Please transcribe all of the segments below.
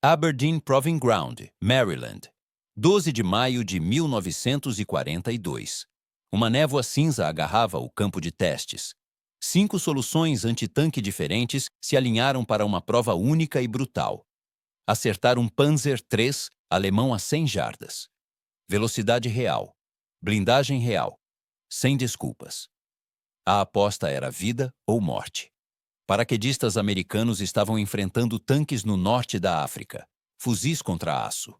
Aberdeen Proving Ground, Maryland, 12 de maio de 1942. Uma névoa cinza agarrava o campo de testes. 5 soluções antitanque diferentes se alinharam para uma prova única e brutal. Acertar um Panzer III alemão a 100 jardas. Velocidade real. Blindagem real. Sem desculpas. A aposta era vida ou morte. Paraquedistas americanos estavam enfrentando tanques no norte da África. Fuzis contra aço.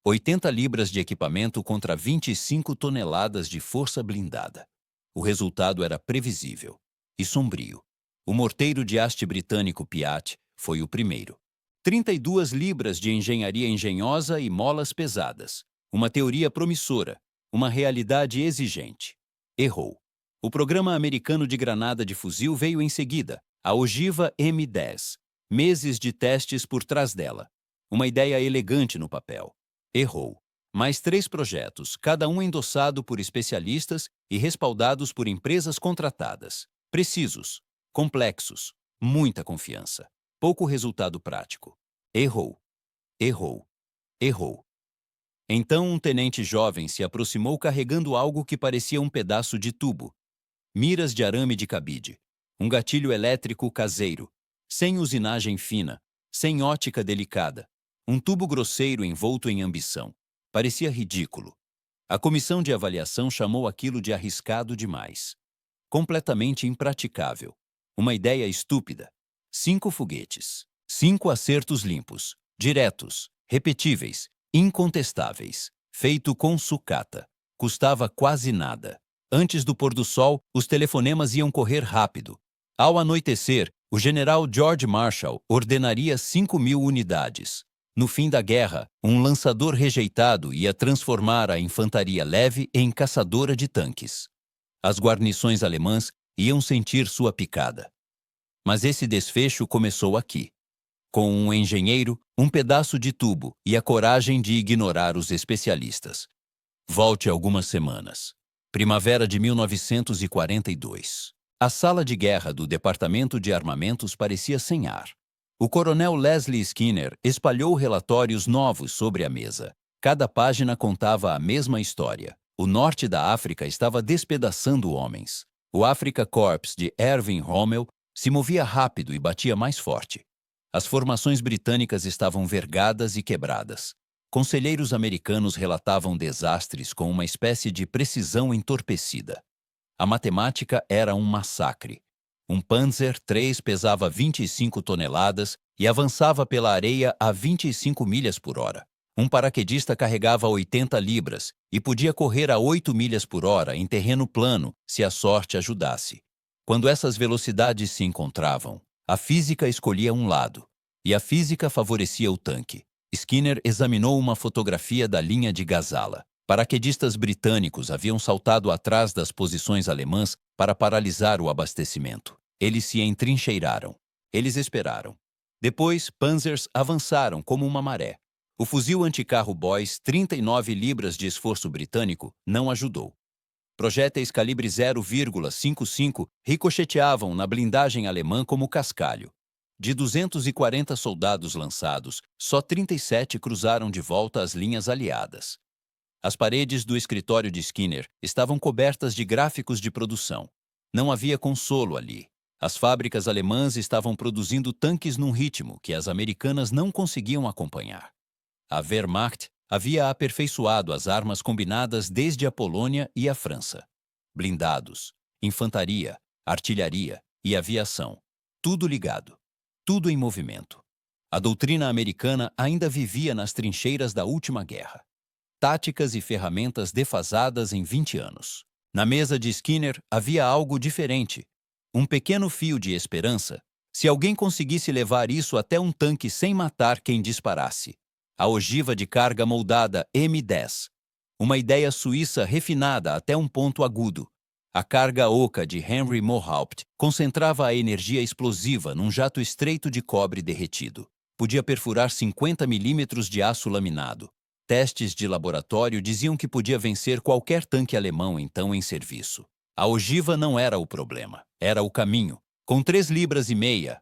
80 libras de equipamento contra 25 toneladas de força blindada. O resultado era previsível e sombrio. O morteiro de haste britânico Piat foi o primeiro. 32 libras de engenharia engenhosa e molas pesadas. Uma teoria promissora, uma realidade exigente. Errou. O programa americano de granada de fuzil veio em seguida, a ogiva M10. Meses de testes por trás dela. Uma ideia elegante no papel. Errou. Mais 3 projetos, cada um endossado por especialistas e respaldados por empresas contratadas. Precisos, complexos, muita confiança. Pouco resultado prático. Errou. Errou. Errou. Então um tenente jovem se aproximou carregando algo que parecia um pedaço de tubo. Miras de arame de cabide. Um gatilho elétrico caseiro. Sem usinagem fina. Sem ótica delicada. Um tubo grosseiro envolto em ambição. Parecia ridículo. A comissão de avaliação chamou aquilo de arriscado demais. Completamente impraticável. Uma ideia estúpida. 5 foguetes. 5 acertos limpos, diretos, repetíveis, incontestáveis. Feito com sucata. Custava quase nada. Antes do pôr do sol, os telefonemas iam correr rápido. Ao anoitecer, o general George Marshall ordenaria 5.000 unidades. No fim da guerra, um lançador rejeitado ia transformar a infantaria leve em caçadora de tanques. As guarnições alemãs iam sentir sua picada. Mas esse desfecho começou aqui. Com um engenheiro, um pedaço de tubo e a coragem de ignorar os especialistas. Volte algumas semanas. Primavera de 1942. A sala de guerra do Departamento de Armamentos parecia sem ar. O coronel Leslie Skinner espalhou relatórios novos sobre a mesa. Cada página contava a mesma história. O norte da África estava despedaçando homens. O Africa Corps de Erwin Rommel se movia rápido e batia mais forte. As formações britânicas estavam vergadas e quebradas. Conselheiros americanos relatavam desastres com uma espécie de precisão entorpecida. A matemática era um massacre. Um Panzer III pesava 25 toneladas e avançava pela areia a 25 milhas por hora. Um paraquedista carregava 80 libras e podia correr a 8 milhas por hora em terreno plano se a sorte ajudasse. Quando essas velocidades se encontravam, a física escolhia um lado, e a física favorecia o tanque. Skinner examinou uma fotografia da linha de Gazala. Paraquedistas britânicos haviam saltado atrás das posições alemãs para paralisar o abastecimento. Eles se entrincheiraram. Eles esperaram. Depois, Panzers avançaram como uma maré. O fuzil anticarro Boys, 39 libras de esforço britânico, não ajudou. Projéteis calibre 0,55 ricocheteavam na blindagem alemã como cascalho. De 240 soldados lançados, só 37 cruzaram de volta as linhas aliadas. As paredes do escritório de Skinner estavam cobertas de gráficos de produção. Não havia consolo ali. As fábricas alemãs estavam produzindo tanques num ritmo que as americanas não conseguiam acompanhar. A Wehrmacht havia aperfeiçoado as armas combinadas desde a Polônia e a França. Blindados, infantaria, artilharia e aviação. Tudo ligado. Tudo em movimento. A doutrina americana ainda vivia nas trincheiras da última guerra. Táticas e ferramentas defasadas em 20 anos. Na mesa de Skinner havia algo diferente. Um pequeno fio de esperança, se alguém conseguisse levar isso até um tanque sem matar quem disparasse. A ogiva de carga moldada M10. Uma ideia suíça refinada até um ponto agudo. A carga oca de Henry Mohaupt concentrava a energia explosiva num jato estreito de cobre derretido. Podia perfurar 50 milímetros de aço laminado. Testes de laboratório diziam que podia vencer qualquer tanque alemão então em serviço. A ogiva não era o problema, era o caminho. Com 3,5 libras,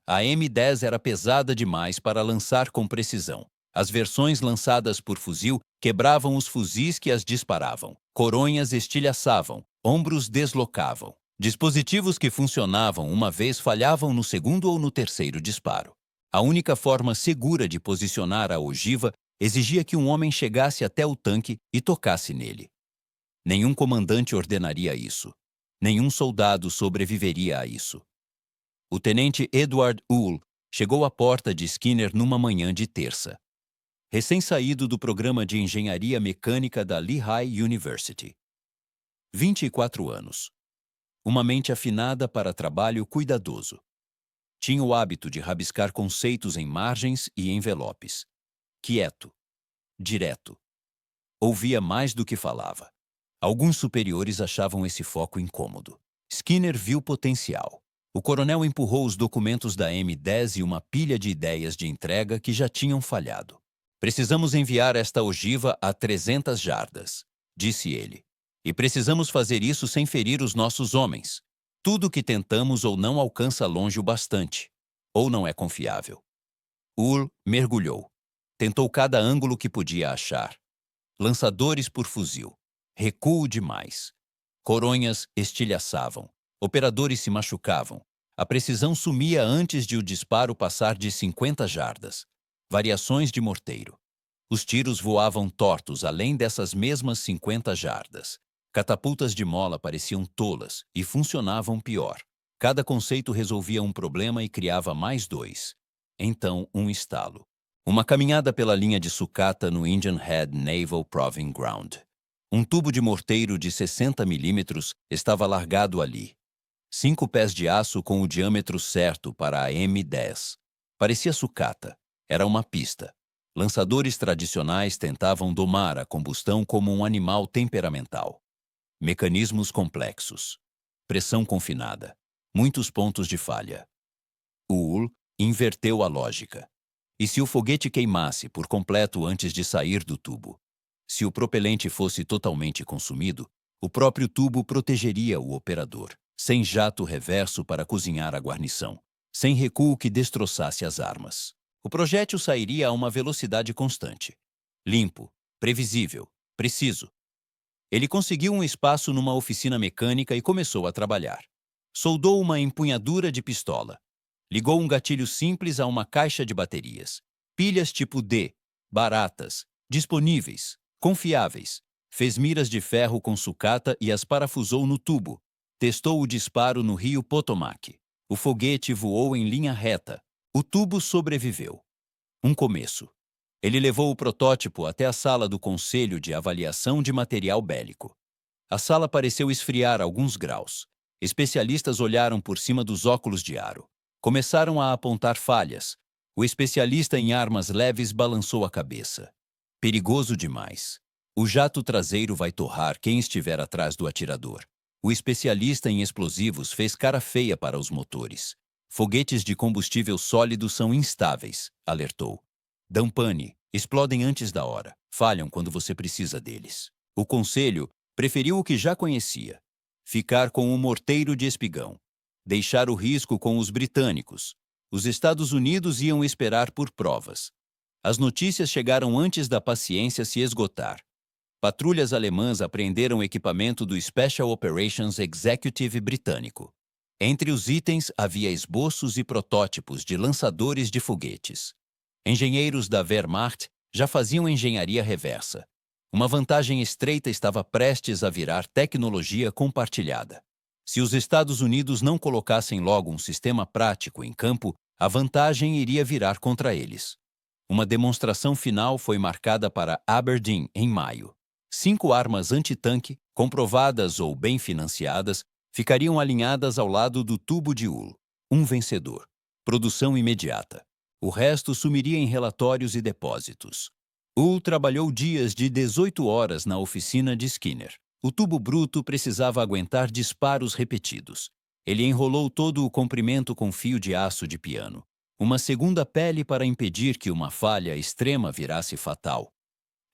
a M10 era pesada demais para lançar com precisão. As versões lançadas por fuzil quebravam os fuzis que as disparavam. Coronhas estilhaçavam, ombros deslocavam. Dispositivos que funcionavam uma vez falhavam no segundo ou no terceiro disparo. A única forma segura de posicionar a ogiva exigia que um homem chegasse até o tanque e tocasse nele. Nenhum comandante ordenaria isso. Nenhum soldado sobreviveria a isso. O tenente Edward Uhl chegou à porta de Skinner numa manhã de terça. Recém-saído do programa de engenharia mecânica da Lehigh University. 24 anos. Uma mente afinada para trabalho cuidadoso. Tinha o hábito de rabiscar conceitos em margens e envelopes. Quieto. Direto. Ouvia mais do que falava. Alguns superiores achavam esse foco incômodo. Skinner viu potencial. O coronel empurrou os documentos da M10 e uma pilha de ideias de entrega que já tinham falhado. Precisamos enviar esta ogiva a 300 jardas, disse ele. E precisamos fazer isso sem ferir os nossos homens. Tudo que tentamos ou não alcança longe o bastante, ou não é confiável. Uhl mergulhou. Tentou cada ângulo que podia achar. Lançadores por fuzil. Recuo demais. Coronhas estilhaçavam. Operadores se machucavam. A precisão sumia antes de o disparo passar de 50 jardas. Variações de morteiro. Os tiros voavam tortos além dessas mesmas 50 jardas. Catapultas de mola pareciam tolas e funcionavam pior. Cada conceito resolvia um problema e criava mais dois. Então, um estalo. Uma caminhada pela linha de sucata no Indian Head Naval Proving Ground. Um tubo de morteiro de 60 milímetros estava largado ali. 5 pés de aço com o diâmetro certo para a M10. Parecia sucata. Era uma pista. Lançadores tradicionais tentavam domar a combustão como um animal temperamental. Mecanismos complexos. Pressão confinada. Muitos pontos de falha. Uhl inverteu a lógica. E se o foguete queimasse por completo antes de sair do tubo? Se o propelente fosse totalmente consumido, o próprio tubo protegeria o operador, sem jato reverso para cozinhar a guarnição, sem recuo que destroçasse as armas. O projétil sairia a uma velocidade constante. Limpo, previsível, preciso. Ele conseguiu um espaço numa oficina mecânica e começou a trabalhar. Soldou uma empunhadura de pistola. Ligou um gatilho simples a uma caixa de baterias. Pilhas tipo D, baratas, disponíveis, confiáveis. Fez miras de ferro com sucata e as parafusou no tubo. Testou o disparo no rio Potomac. O foguete voou em linha reta. O tubo sobreviveu. Um começo. Ele levou o protótipo até a sala do Conselho de Avaliação de Material Bélico. A sala pareceu esfriar alguns graus. Especialistas olharam por cima dos óculos de aro. Começaram a apontar falhas. O especialista em armas leves balançou a cabeça. Perigoso demais. O jato traseiro vai torrar quem estiver atrás do atirador. O especialista em explosivos fez cara feia para os motores. Foguetes de combustível sólido são instáveis, alertou. Dão pane, explodem antes da hora, falham quando você precisa deles. O conselho preferiu o que já conhecia. Ficar com o morteiro de espigão. Deixar o risco com os britânicos. Os Estados Unidos iam esperar por provas. As notícias chegaram antes da paciência se esgotar. Patrulhas alemãs apreenderam equipamento do Special Operations Executive britânico. Entre os itens havia esboços e protótipos de lançadores de foguetes. Engenheiros da Wehrmacht já faziam engenharia reversa. Uma vantagem estreita estava prestes a virar tecnologia compartilhada. Se os Estados Unidos não colocassem logo um sistema prático em campo, a vantagem iria virar contra eles. Uma demonstração final foi marcada para Aberdeen em maio. 5 armas antitanque, comprovadas ou bem financiadas, ficariam alinhadas ao lado do tubo de Uhl. Um vencedor. Produção imediata. O resto sumiria em relatórios e depósitos. Uhl trabalhou dias de 18 horas na oficina de Skinner. O tubo bruto precisava aguentar disparos repetidos. Ele enrolou todo o comprimento com fio de aço de piano. Uma segunda pele para impedir que uma falha extrema virasse fatal.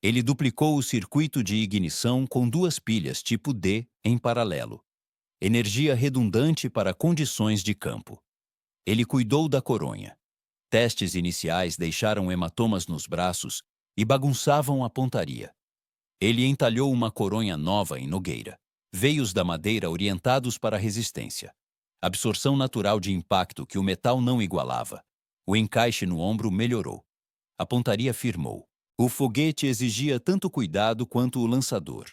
Ele duplicou o circuito de ignição com 2 pilhas tipo D em paralelo. Energia redundante para condições de campo. Ele cuidou da coronha. Testes iniciais deixaram hematomas nos braços e bagunçavam a pontaria. Ele entalhou uma coronha nova em nogueira. Veios da madeira orientados para a resistência. Absorção natural de impacto que o metal não igualava. O encaixe no ombro melhorou. A pontaria firmou. O foguete exigia tanto cuidado quanto o lançador.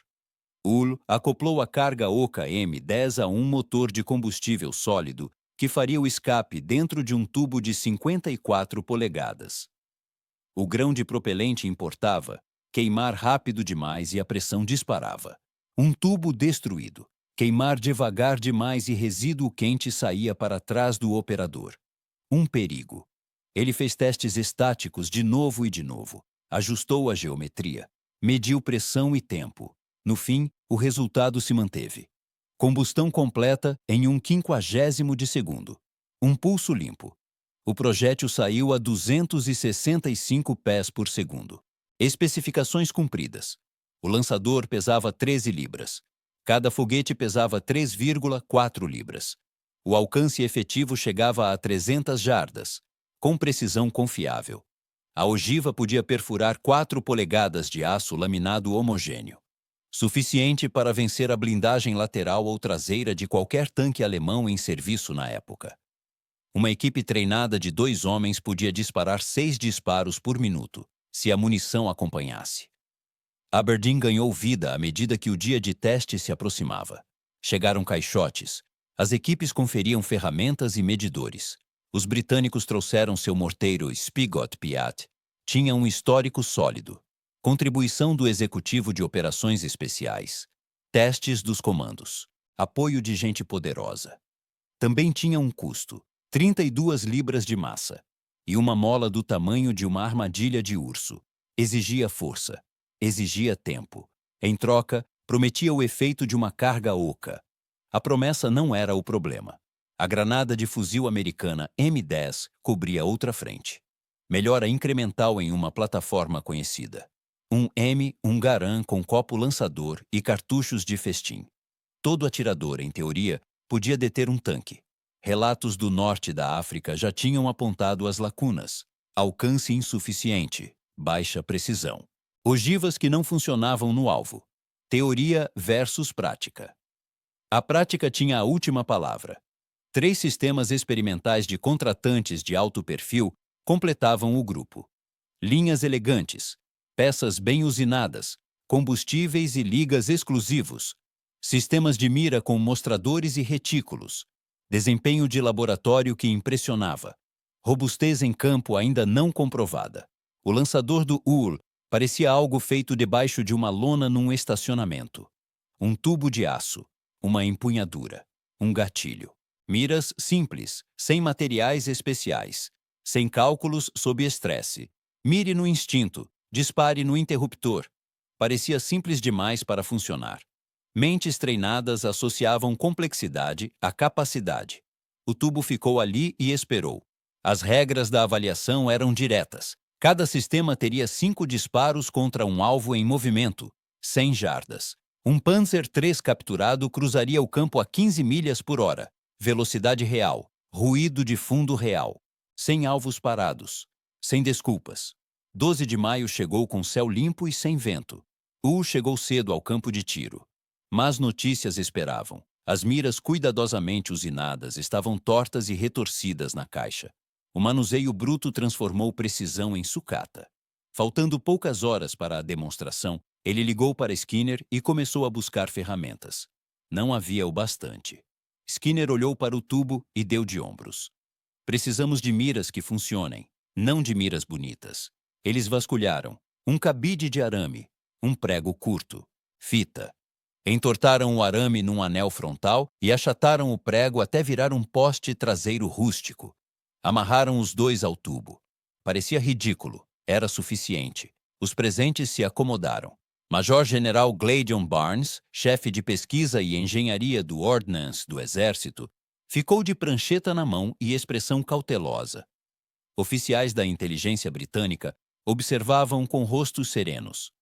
Hull acoplou a carga Oka M10 a um motor de combustível sólido que faria o escape dentro de um tubo de 54 polegadas. O grão de propelente importava, queimar rápido demais e a pressão disparava. Um tubo destruído, queimar devagar demais e resíduo quente saía para trás do operador. Um perigo. Ele fez testes estáticos de novo e de novo, ajustou a geometria, mediu pressão e tempo. No fim, o resultado se manteve. Combustão completa em 1/50 de segundo. Um pulso limpo. O projétil saiu a 265 pés por segundo. Especificações cumpridas. O lançador pesava 13 libras. Cada foguete pesava 3,4 libras. O alcance efetivo chegava a 300 jardas, com precisão confiável. A ogiva podia perfurar 4 polegadas de aço laminado homogêneo. Suficiente para vencer a blindagem lateral ou traseira de qualquer tanque alemão em serviço na época. Uma equipe treinada de 2 homens podia disparar 6 disparos por minuto, se a munição acompanhasse. Aberdeen ganhou vida à medida que o dia de teste se aproximava. Chegaram caixotes. As equipes conferiam ferramentas e medidores. Os britânicos trouxeram seu morteiro Spigot Piat. Tinha um histórico sólido. Contribuição do Executivo de Operações Especiais. Testes dos comandos. Apoio de gente poderosa. Também tinha um custo, 32 libras de massa. E uma mola do tamanho de uma armadilha de urso. Exigia força. Exigia tempo. Em troca, prometia o efeito de uma carga oca. A promessa não era o problema. A granada de fuzil americana M10 cobria outra frente. Melhora incremental em uma plataforma conhecida. Um Garand com copo lançador e cartuchos de festim. Todo atirador, em teoria, podia deter um tanque. Relatos do norte da África já tinham apontado as lacunas. Alcance insuficiente, baixa precisão. Ogivas que não funcionavam no alvo. Teoria versus prática. A prática tinha a última palavra. 3 sistemas experimentais de contratantes de alto perfil completavam o grupo. Linhas elegantes, peças bem usinadas, combustíveis e ligas exclusivos, sistemas de mira com mostradores e retículos, desempenho de laboratório que impressionava, robustez em campo ainda não comprovada. O lançador do Hull parecia algo feito debaixo de uma lona num estacionamento. Um tubo de aço, uma empunhadura, um gatilho. Miras simples, sem materiais especiais, sem cálculos sob estresse. Mire no instinto, dispare no interruptor. Parecia simples demais para funcionar. Mentes treinadas associavam complexidade à capacidade. O tubo ficou ali e esperou. As regras da avaliação eram diretas. Cada sistema teria 5 disparos contra um alvo em movimento, 100 jardas. Um Panzer III capturado cruzaria o campo a 15 milhas por hora. Velocidade real, ruído de fundo real. Sem alvos parados. Sem desculpas. 12 de maio chegou com céu limpo e sem vento. Hull chegou cedo ao campo de tiro. Más notícias esperavam. As miras cuidadosamente usinadas estavam tortas e retorcidas na caixa. O manuseio bruto transformou precisão em sucata. Faltando poucas horas para a demonstração, ele ligou para Skinner e começou a buscar ferramentas. Não havia o bastante. Skinner olhou para o tubo e deu de ombros. Precisamos de miras que funcionem, não de miras bonitas. Eles vasculharam. Um cabide de arame, um prego curto, fita. Entortaram o arame num anel frontal e achataram o prego até virar um poste traseiro rústico. Amarraram os 2 ao tubo. Parecia ridículo, era suficiente. Os presentes se acomodaram. Major-General Gladion Barnes, chefe de pesquisa e engenharia do Ordnance do Exército, ficou de prancheta na mão e expressão cautelosa. Oficiais da inteligência britânica observavam com rostos serenos.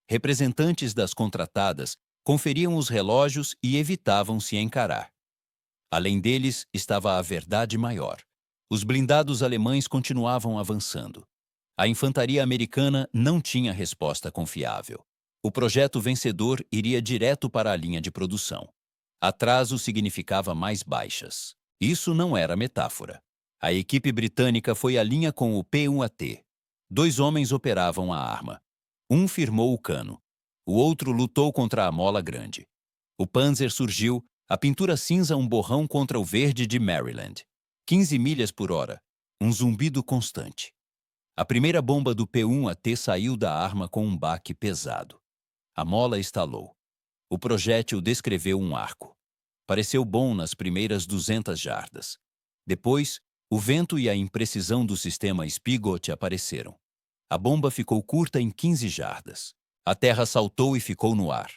Representantes das contratadas conferiam os relógios e evitavam se encarar. Além deles estava a verdade maior. Os blindados alemães continuavam avançando. A infantaria americana não tinha resposta confiável. O projeto vencedor iria direto para a linha de produção. Atraso significava mais baixas. Isso não era metáfora. A equipe britânica foi à linha com o P-1AT. 2 homens operavam a arma. Um firmou o cano. O outro lutou contra a mola grande. O Panzer surgiu, a pintura cinza um borrão contra o verde de Maryland. 15 milhas por hora. Um zumbido constante. A primeira bomba do P-1AT saiu da arma com um baque pesado. A mola estalou. O projétil descreveu um arco. Pareceu bom nas primeiras 200 jardas. Depois, o vento e a imprecisão do sistema Spigot apareceram. A bomba ficou curta em 15 jardas. A terra saltou e ficou no ar.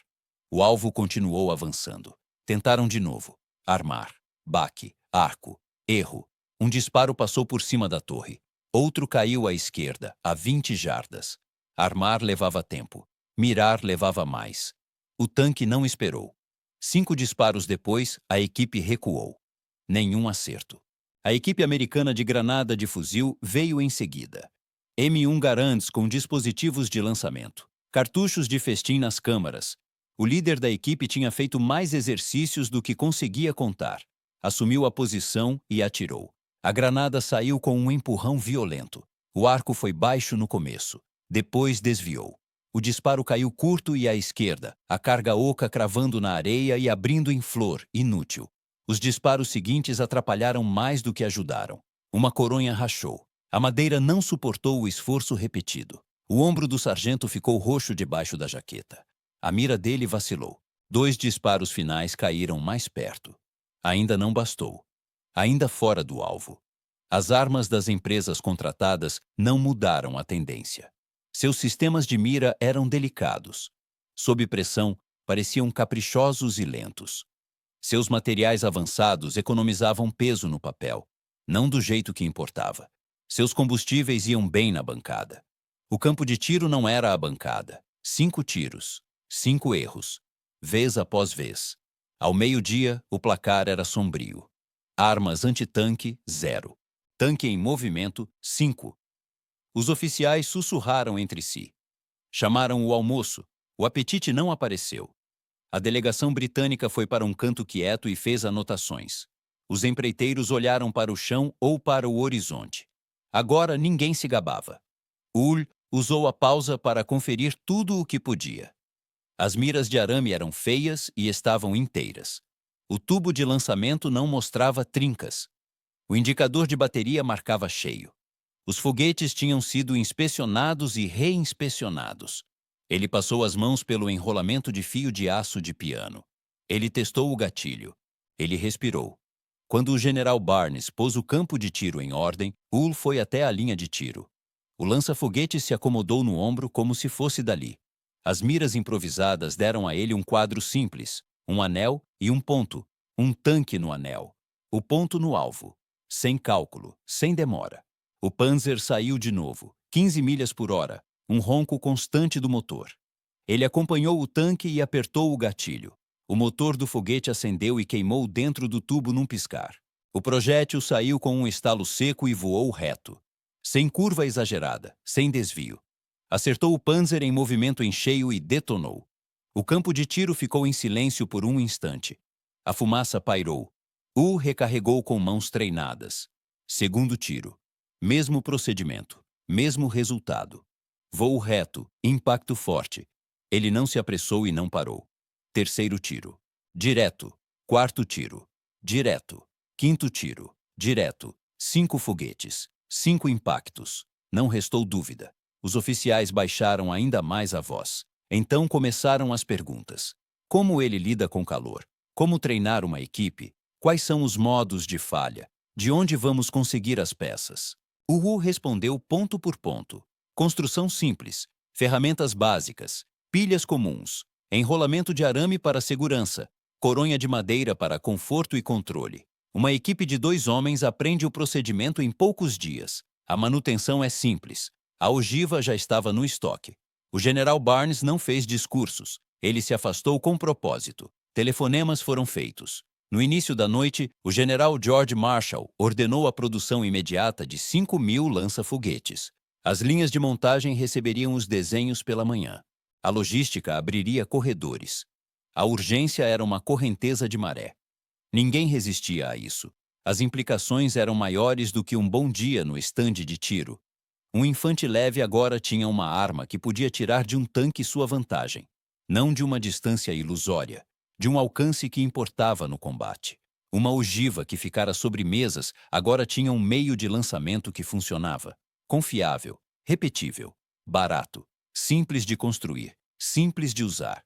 O alvo continuou avançando. Tentaram de novo. Armar. Baque. Arco. Erro. Um disparo passou por cima da torre. Outro caiu à esquerda, a 20 jardas. Armar levava tempo. Mirar levava mais. O tanque não esperou. 5 disparos depois, a equipe recuou. Nenhum acerto. A equipe americana de granada de fuzil veio em seguida. M1 Garands com dispositivos de lançamento. Cartuchos de festim nas câmaras. O líder da equipe tinha feito mais exercícios do que conseguia contar. Assumiu a posição e atirou. A granada saiu com um empurrão violento. O arco foi baixo no começo. Depois desviou. O disparo caiu curto e à esquerda, a carga oca cravando na areia e abrindo em flor, inútil. Os disparos seguintes atrapalharam mais do que ajudaram. Uma coronha rachou. A madeira não suportou o esforço repetido. O ombro do sargento ficou roxo debaixo da jaqueta. A mira dele vacilou. 2 disparos finais caíram mais perto. Ainda não bastou. Ainda fora do alvo. As armas das empresas contratadas não mudaram a tendência. Seus sistemas de mira eram delicados. Sob pressão, pareciam caprichosos e lentos. Seus materiais avançados economizavam peso no papel, não do jeito que importava. Seus combustíveis iam bem na bancada. O campo de tiro não era a bancada. 5 tiros, 5 erros, vez após vez. Ao meio-dia, o placar era sombrio. Armas antitanque, 0. Tanque em movimento, 5. Os oficiais sussurraram entre si. Chamaram o almoço. O apetite não apareceu. A delegação britânica foi para um canto quieto e fez anotações. Os empreiteiros olharam para o chão ou para o horizonte. Agora ninguém se gabava. Hull usou a pausa para conferir tudo o que podia. As miras de arame eram feias e estavam inteiras. O tubo de lançamento não mostrava trincas. O indicador de bateria marcava cheio. Os foguetes tinham sido inspecionados e reinspecionados. Ele passou as mãos pelo enrolamento de fio de aço de piano. Ele testou o gatilho. Ele respirou. Quando o general Barnes pôs o campo de tiro em ordem, Hull foi até a linha de tiro. O lança-foguetes se acomodou no ombro como se fosse dali. As miras improvisadas deram a ele um quadro simples, um anel e um ponto, um tanque no anel. O ponto no alvo. Sem cálculo, sem demora. O Panzer saiu de novo, 15 milhas por hora, um ronco constante do motor. Ele acompanhou o tanque e apertou o gatilho. O motor do foguete acendeu e queimou dentro do tubo num piscar. O projétil saiu com um estalo seco e voou reto. Sem curva exagerada, sem desvio. Acertou o Panzer em movimento em cheio e detonou. O campo de tiro ficou em silêncio por um instante. A fumaça pairou. Hull recarregou com mãos treinadas. Segundo tiro. Mesmo procedimento. Mesmo resultado. Voo reto. Impacto forte. Ele não se apressou e não parou. Terceiro tiro. Direto. Quarto tiro. Direto. Quinto tiro. Direto. 5 foguetes. 5 impactos. Não restou dúvida. Os oficiais baixaram ainda mais a voz. Então começaram as perguntas. Como ele lida com calor? Como treinar uma equipe? Quais são os modos de falha? De onde vamos conseguir as peças? O Hull respondeu ponto por ponto. Construção simples. Ferramentas básicas. Pilhas comuns. Enrolamento de arame para segurança. Coronha de madeira para conforto e controle. Uma equipe de 2 homens aprende o procedimento em poucos dias. A manutenção é simples. A ogiva já estava no estoque. O general Barnes não fez discursos. Ele se afastou com propósito. Telefonemas foram feitos. No início da noite, o general George Marshall ordenou a produção imediata de 5.000 lança-foguetes. As linhas de montagem receberiam os desenhos pela manhã. A logística abriria corredores. A urgência era uma correnteza de maré. Ninguém resistia a isso. As implicações eram maiores do que um bom dia no estande de tiro. Um infante leve agora tinha uma arma que podia tirar de um tanque sua vantagem, não de uma distância ilusória, de um alcance que importava no combate. Uma ogiva que ficara sobre mesas agora tinha um meio de lançamento que funcionava. Confiável, repetível, barato, simples de construir, simples de usar.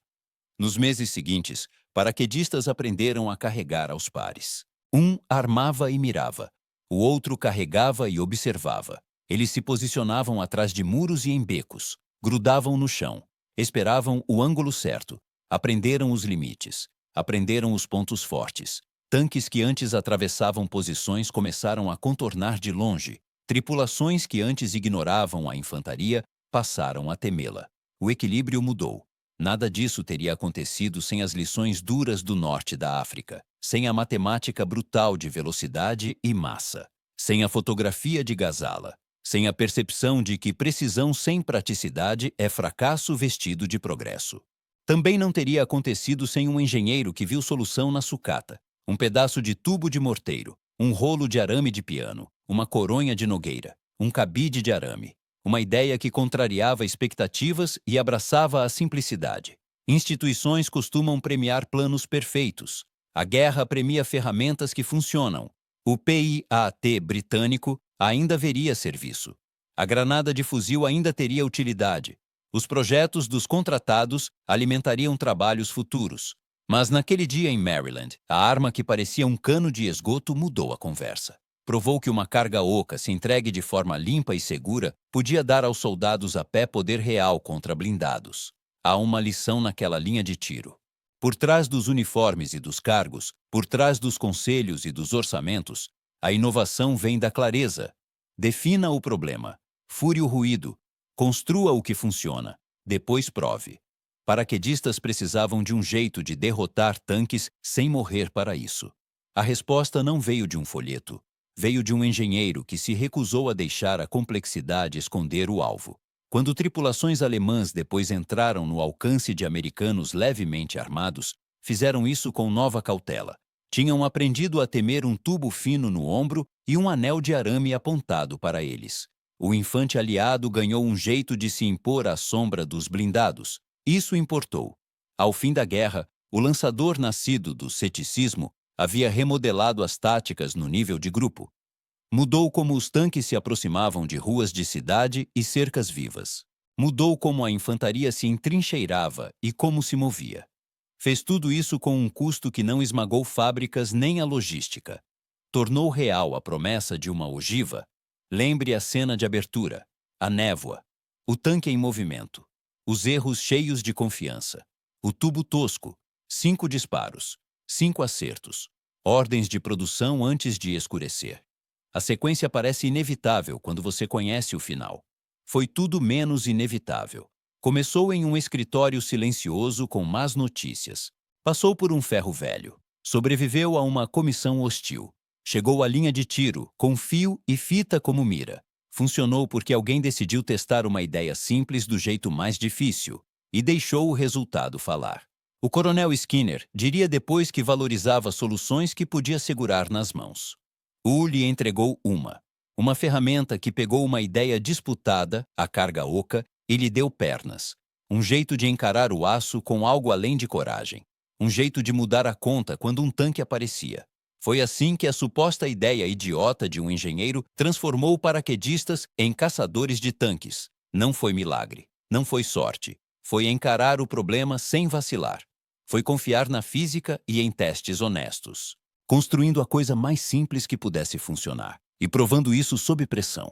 Nos meses seguintes, paraquedistas aprenderam a carregar aos pares. Um armava e mirava, o outro carregava e observava. Eles se posicionavam atrás de muros e em becos, grudavam no chão, esperavam o ângulo certo, aprenderam os limites, aprenderam os pontos fortes. Tanques que antes atravessavam posições começaram a contornar de longe. Tripulações que antes ignoravam a infantaria passaram a temê-la. O equilíbrio mudou. Nada disso teria acontecido sem as lições duras do norte da África, sem a matemática brutal de velocidade e massa, sem a fotografia de Ghazala, sem a percepção de que precisão sem praticidade é fracasso vestido de progresso. Também não teria acontecido sem um engenheiro que viu solução na sucata, um pedaço de tubo de morteiro, um rolo de arame de piano, uma coronha de nogueira, um cabide de arame, uma ideia que contrariava expectativas e abraçava a simplicidade. Instituições costumam premiar planos perfeitos. A guerra premia ferramentas que funcionam. O PIAT britânico ainda veria serviço. A granada de fuzil ainda teria utilidade. Os projetos dos contratados alimentariam trabalhos futuros. Mas naquele dia em Maryland, a arma que parecia um cano de esgoto mudou a conversa. Provou que uma carga oca, se entregue de forma limpa e segura, podia dar aos soldados a pé poder real contra blindados. Há uma lição naquela linha de tiro. Por trás dos uniformes e dos cargos, por trás dos conselhos e dos orçamentos, a inovação vem da clareza. Defina o problema, fure o ruído, construa o que funciona, depois prove. Paraquedistas precisavam de um jeito de derrotar tanques sem morrer para isso. A resposta não veio de um folheto. Veio de um engenheiro que se recusou a deixar a complexidade esconder o alvo. Quando tripulações alemãs depois entraram no alcance de americanos levemente armados, fizeram isso com nova cautela. Tinham aprendido a temer um tubo fino no ombro e um anel de arame apontado para eles. O infante aliado ganhou um jeito de se impor à sombra dos blindados. Isso importou. Ao fim da guerra, o lançador nascido do ceticismo havia remodelado as táticas no nível de grupo. Mudou como os tanques se aproximavam de ruas de cidade e cercas vivas. Mudou como a infantaria se entrincheirava e como se movia. Fez tudo isso com um custo que não esmagou fábricas nem a logística. Tornou real a promessa de uma ogiva. Lembre a cena de abertura, a névoa, o tanque em movimento, os erros cheios de confiança, o tubo tosco, 5 disparos, 5 acertos, ordens de produção antes de escurecer. A sequência parece inevitável quando você conhece o final. Foi tudo menos inevitável. Começou em um escritório silencioso com más notícias. Passou por um ferro velho. Sobreviveu a uma comissão hostil. Chegou à linha de tiro, com fio e fita como mira. Funcionou porque alguém decidiu testar uma ideia simples do jeito mais difícil e deixou o resultado falar. O coronel Skinner diria depois que valorizava soluções que podia segurar nas mãos. Lhe entregou uma ferramenta que pegou uma ideia disputada, a carga oca, e lhe deu pernas. Um jeito de encarar o aço com algo além de coragem. Um jeito de mudar a conta quando um tanque aparecia. Foi assim que a suposta ideia idiota de um engenheiro transformou paraquedistas em caçadores de tanques. Não foi milagre, não foi sorte. Foi encarar o problema sem vacilar. Foi confiar na física e em testes honestos. Construindo a coisa mais simples que pudesse funcionar. E provando isso sob pressão.